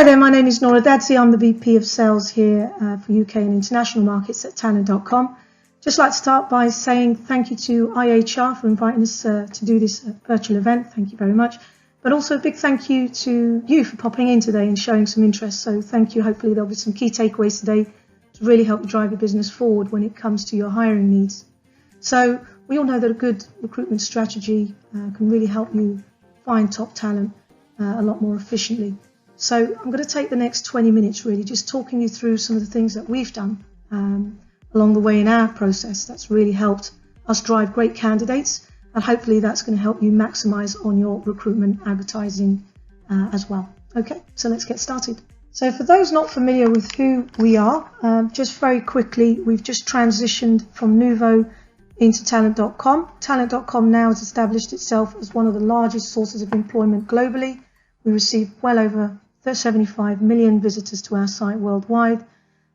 Hi there, my name is Nora Dadzi. I'm the VP of Sales here for UK and International Markets at Talentcom. Just like to start by saying thank you to IHR for inviting us to do this virtual event. Thank you very much. But also a big thank you to you for popping in today and showing some interest. So thank you. Hopefully there'll be some key takeaways today to really help you drive your business forward when it comes to your hiring needs. So we all know that a good recruitment strategy can really help you find top talent a lot more efficiently. So I'm going to take the next 20 minutes really just talking you through some of the things that we've done along the way in our process that's really helped us drive great candidates, and hopefully that's going to help you maximize on your recruitment advertising as well. Okay, so let's get started. So for those not familiar with who we are, just very quickly, we've just transitioned from Nuvo into Talent.com. Talent.com now has established itself as one of the largest sources of employment globally. We receive well over 75 million visitors to our site worldwide.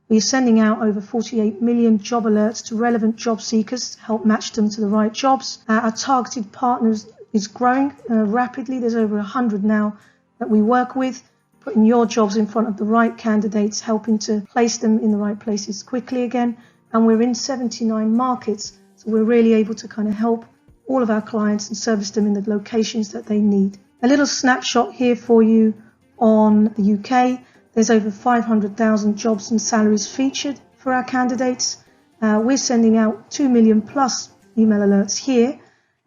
We are sending out over 48 million job alerts to relevant job seekers to help match them to the right jobs. Our targeted partners is growing rapidly. There's over 100 now that we work with, putting your jobs in front of the right candidates, helping to place them in the right places quickly again. And we're in 79 markets, so we're really able to kind of help all of our clients and service them in the locations that they need. A little snapshot here for you on the UK. There's over 500,000 jobs and salaries featured for our candidates. We're sending out 2 million plus email alerts here.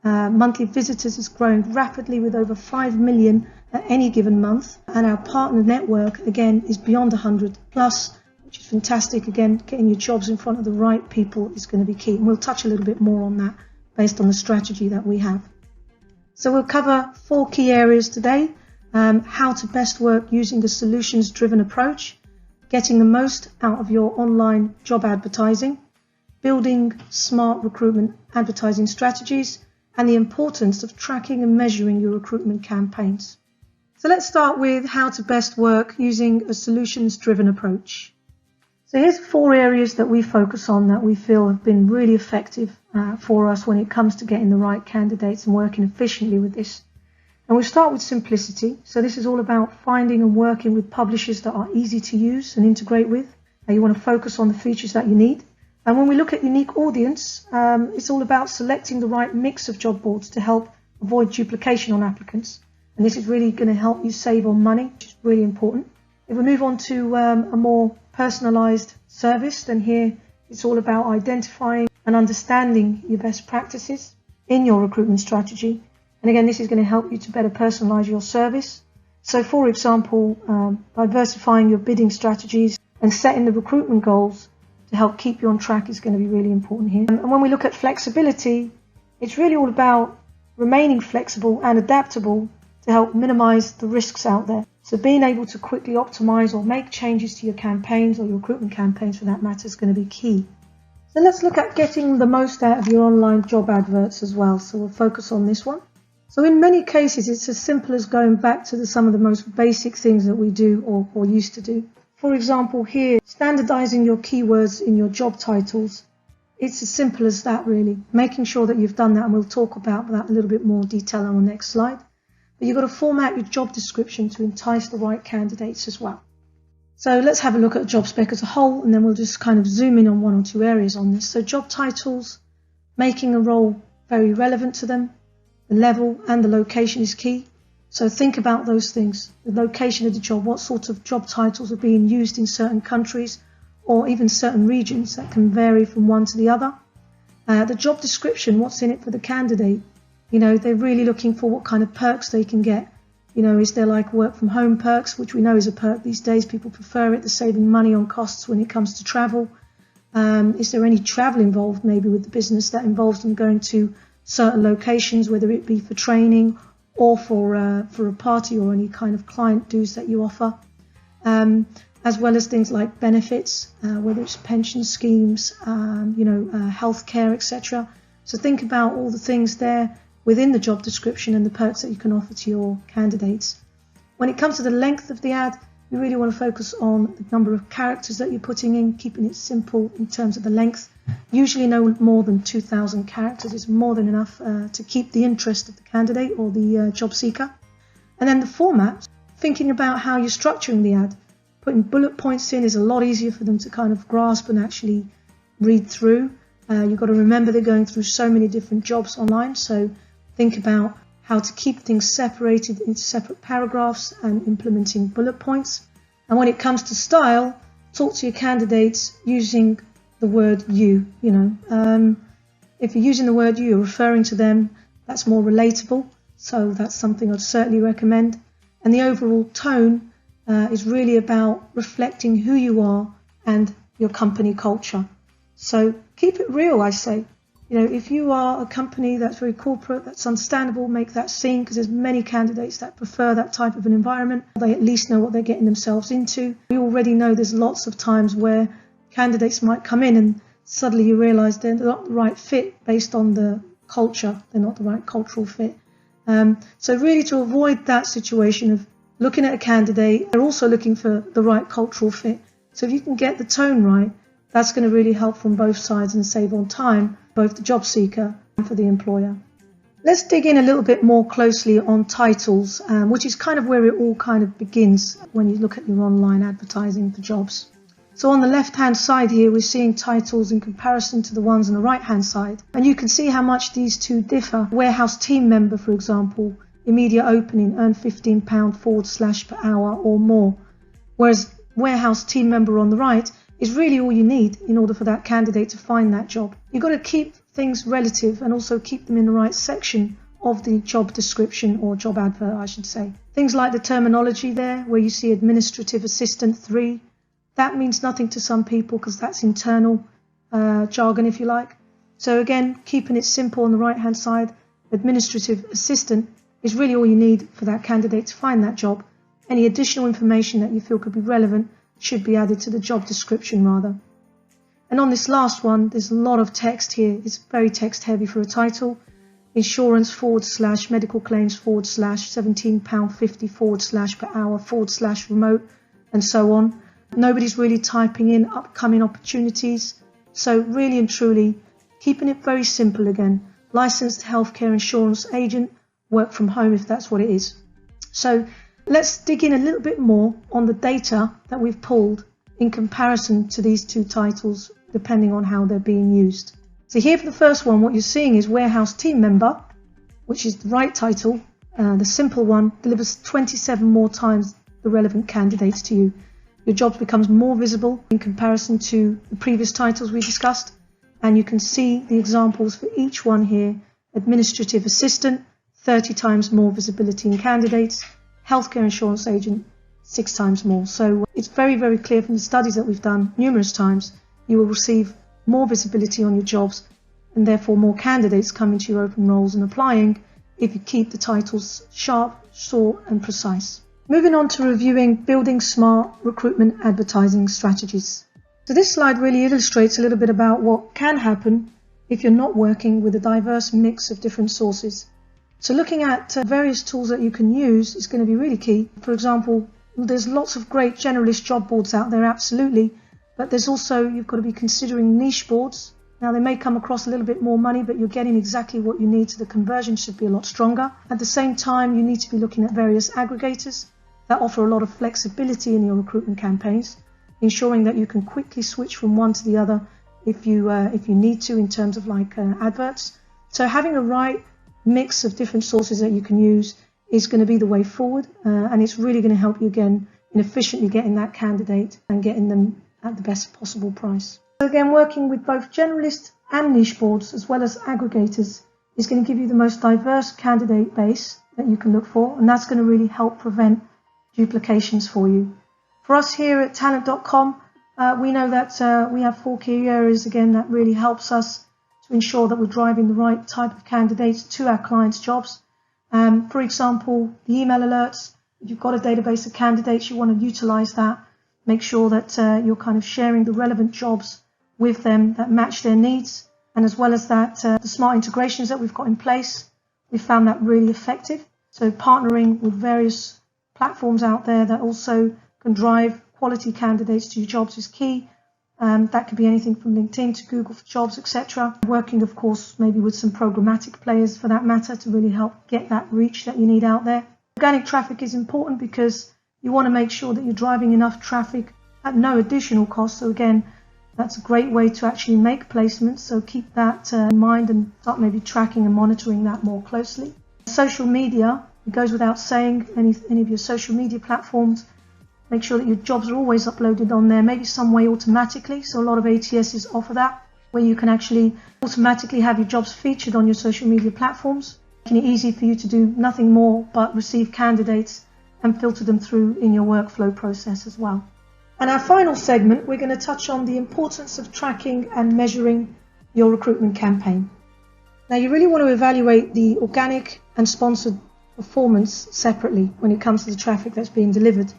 Monthly visitors is growing rapidly with over 5 million at any given month. And our partner network, again, is beyond 100 plus, which is fantastic. Again, getting your jobs in front of the right people is going to be key. And we'll touch a little bit more on that based on the strategy that we have. So we'll cover 4 key areas today. How to best work using the solutions-driven approach, getting the most out of your online job advertising, building smart recruitment advertising strategies, and the importance of tracking and measuring your recruitment campaigns. So let's start with how to best work using a solutions-driven approach. So here's 4 areas that we focus on that we feel have been really effective for us when it comes to getting the right candidates and working efficiently with this. And we'll start with simplicity. So this is all about finding and working with publishers that are easy to use and integrate with. You want to focus on the features that you need. And when we look at unique audience, it's all about selecting the right mix of job boards to help avoid duplication on applicants. And this is really going to help you save on money, which is really important. If we move on to a more personalized service, then here it's all about identifying and understanding your best practices in your recruitment strategy. And again, this is going to help you to better personalize your service. So for example, diversifying your bidding strategies and setting the recruitment goals to help keep you on track is going to be really important here. And when we look at flexibility, it's really all about remaining flexible and adaptable to help minimize the risks out there. So being able to quickly optimize or make changes to your campaigns or your recruitment campaigns for that matter is going to be key. So let's look at getting the most out of your online job adverts as well. So we'll focus on this one. So in many cases, it's as simple as going back to some of the most basic things that we do or used to do. For example, here, standardizing your keywords in your job titles. It's as simple as that, really. Making sure that you've done that, and we'll talk about that a little bit more detail on the next slide. But you've got to format your job description to entice the right candidates as well. So let's have a look at a job spec as a whole, and then we'll just kind of zoom in on 1 or 2 areas on this. So job titles, making a role very relevant to them. The level and the location is key. So think about those things. The location of the job, what sort of job titles are being used in certain countries or even certain regions that can vary from one to the other. The job description, what's in it for the candidate? You know, they're really looking for what kind of perks they can get. You know, is there like work from home perks, which we know is a perk these days. People prefer it. They're saving money on costs when it comes to travel. Is there any travel involved maybe with the business that involves them going to certain locations, whether it be for training or for a party or any kind of client dues that you offer, as well as things like benefits, whether it's pension schemes, healthcare, etc. So think about all the things there within the job description and the perks that you can offer to your candidates. When it comes to the length of the ad, you really want to focus on the number of characters that you're putting in, keeping it simple in terms of the length. Usually no more than 2,000 characters is more than enough to keep the interest of the candidate or the job seeker. And then the format. thinking about how you're structuring the ad. Putting bullet points in is a lot easier for them to kind of grasp and actually read through. You've got to remember they're going through so many different jobs online, so think about how to keep things separated into separate paragraphs and implementing bullet points. And when it comes to style, talk to your candidates using the word you. If you're using the word you, you're referring to them, that's more relatable. So that's something I'd certainly recommend. And the overall tone is really about reflecting who you are and your company culture. So keep it real, I say. If you are a company that's very corporate, that's understandable, make that seen, because there's many candidates that prefer that type of an environment. They at least know what they're getting themselves into. We already know there's lots of times where candidates might come in and suddenly you realise they're not the right fit based on the culture. They're not the right cultural fit. So really to avoid that situation of looking at a candidate, they're also looking for the right cultural fit. So if you can get the tone right, that's going to really help from both sides and save on time, both the job seeker and for the employer. Let's dig in a little bit more closely on titles, which is kind of where it all kind of begins when you look at your online advertising for jobs. So on the left-hand side here, we're seeing titles in comparison to the ones on the right-hand side. And you can see how much these two differ. Warehouse team member, for example, immediate opening, earn £15 / per hour or more. Whereas warehouse team member on the right is really all you need in order for that candidate to find that job. You've got to keep things relative and also keep them in the right section of the job description or job advert, I should say. Things like the terminology there, where you see administrative assistant 3, that means nothing to some people because that's internal jargon, if you like. So again, keeping it simple on the right-hand side, administrative assistant is really all you need for that candidate to find that job. Any additional information that you feel could be relevant should be added to the job description rather. And on this last one, there's a lot of text here. It's very text heavy for a title. Insurance / medical claims / £17.50 per hour / remote, and so on. Nobody's really typing in upcoming opportunities. So really and truly, keeping it very simple again. Licensed healthcare insurance agent, work from home if that's what it is. So let's dig in a little bit more on the data that we've pulled in comparison to these two titles, depending on how they're being used. So here for the first one, what you're seeing is warehouse team member, which is the right title. The simple one delivers 27 more times the relevant candidates to you. Your job becomes more visible in comparison to the previous titles we discussed, and you can see the examples for each one here. Administrative assistant, 30 times more visibility in candidates. Healthcare insurance agent, 6 times more. So it's very, very clear from the studies that we've done numerous times, you will receive more visibility on your jobs and therefore more candidates coming to your open roles and applying if you keep the titles sharp, short and precise. Moving on to reviewing building smart recruitment advertising strategies. So this slide really illustrates a little bit about what can happen if you're not working with a diverse mix of different sources. So looking at various tools that you can use is going to be really key. For example, there's lots of great generalist job boards out there, absolutely, but there's also, you've got to be considering niche boards. Now they may come across a little bit more money, but you're getting exactly what you need, so the conversion should be a lot stronger. At the same time, you need to be looking at various aggregators that offer a lot of flexibility in your recruitment campaigns, ensuring that you can quickly switch from one to the other if you need to in terms of adverts. So having a right mix of different sources that you can use is going to be the way forward, and it's really going to help you again in efficiently getting that candidate and getting them at the best possible price. So again, working with both generalist and niche boards as well as aggregators is going to give you the most diverse candidate base that you can look for, and that's going to really help prevent duplications for you. For us here at Talent.com, we know that we have 4 key areas again that really helps us to ensure that we're driving the right type of candidates to our clients' jobs. For example, the email alerts. If you've got a database of candidates, you want to utilize that. Make sure that you're kind of sharing the relevant jobs with them that match their needs. And as well as that, the smart integrations that we've got in place, we found that really effective. So partnering with various platforms out there that also can drive quality candidates to your jobs is key. That could be anything from LinkedIn to Google for Jobs, etc. Working, of course, maybe with some programmatic players for that matter to really help get that reach that you need out there. Organic traffic is important because you want to make sure that you're driving enough traffic at no additional cost. So again, that's a great way to actually make placements. So keep that in mind and start maybe tracking and monitoring that more closely. Social media, it goes without saying, any of your social media platforms, make sure that your jobs are always uploaded on there, maybe some way automatically. So a lot of ATSs offer that, where you can actually automatically have your jobs featured on your social media platforms, making it easy for you to do nothing more but receive candidates and filter them through in your workflow process as well. And our final segment, we're going to touch on the importance of tracking and measuring your recruitment campaign. Now, you really want to evaluate the organic and sponsored performance separately when it comes to the traffic that's being delivered,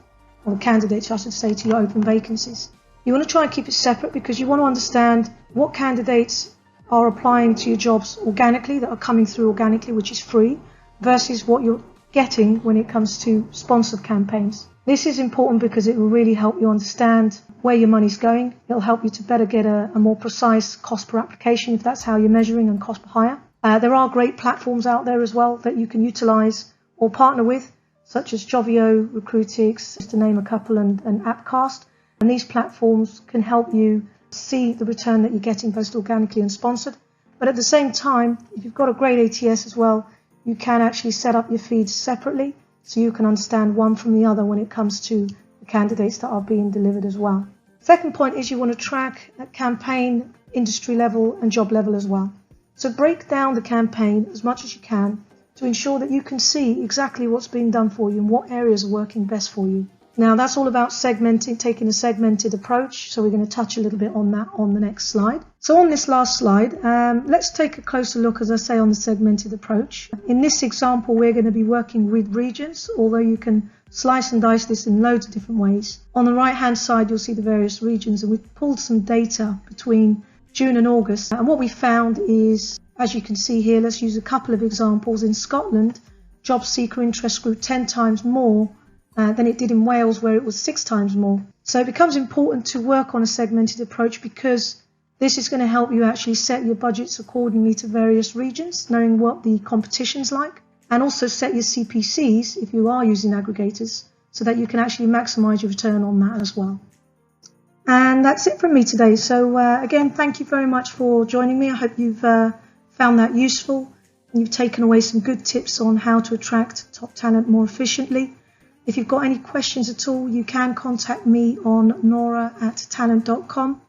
or the candidates, I should say, to your open vacancies. You want to try and keep it separate because you want to understand what candidates are applying to your jobs organically, that are coming through organically, which is free, versus what you're getting when it comes to sponsored campaigns. This is important because it will really help you understand where your money's going. It'll help you to better get a more precise cost per application if that's how you're measuring, and cost per hire. There are great platforms out there as well that you can utilize or partner with, such as Jovio, Recruitix, just to name a couple, and Appcast. And these platforms can help you see the return that you're getting both organically and sponsored. But at the same time, if you've got a great ATS as well, you can actually set up your feeds separately so you can understand one from the other when it comes to the candidates that are being delivered as well. Second point is you want to track at campaign, industry level and job level as well. So break down the campaign as much as you can to ensure that you can see exactly what's being done for you and what areas are working best for you. Now, that's all about segmenting, taking a segmented approach. So we're going to touch a little bit on that on the next slide. So on this last slide, let's take a closer look, as I say, on the segmented approach. In this example, we're going to be working with regions, although you can slice and dice this in loads of different ways. On the right-hand side, you'll see the various regions, and we've pulled some data between June and August. And what we found is, as you can see here, let's use a couple of examples. In Scotland, job seeker interest grew 10 times more than it did in Wales, where it was 6 times more. So it becomes important to work on a segmented approach because this is going to help you actually set your budgets accordingly to various regions, knowing what the competition's like, and also set your CPCs if you are using aggregators so that you can actually maximize your return on that as well. And that's it from me today. So again, thank you very much for joining me. I hope you've found that useful and you've taken away some good tips on how to attract top talent more efficiently. If you've got any questions at all, you can contact me on nora@talent.com.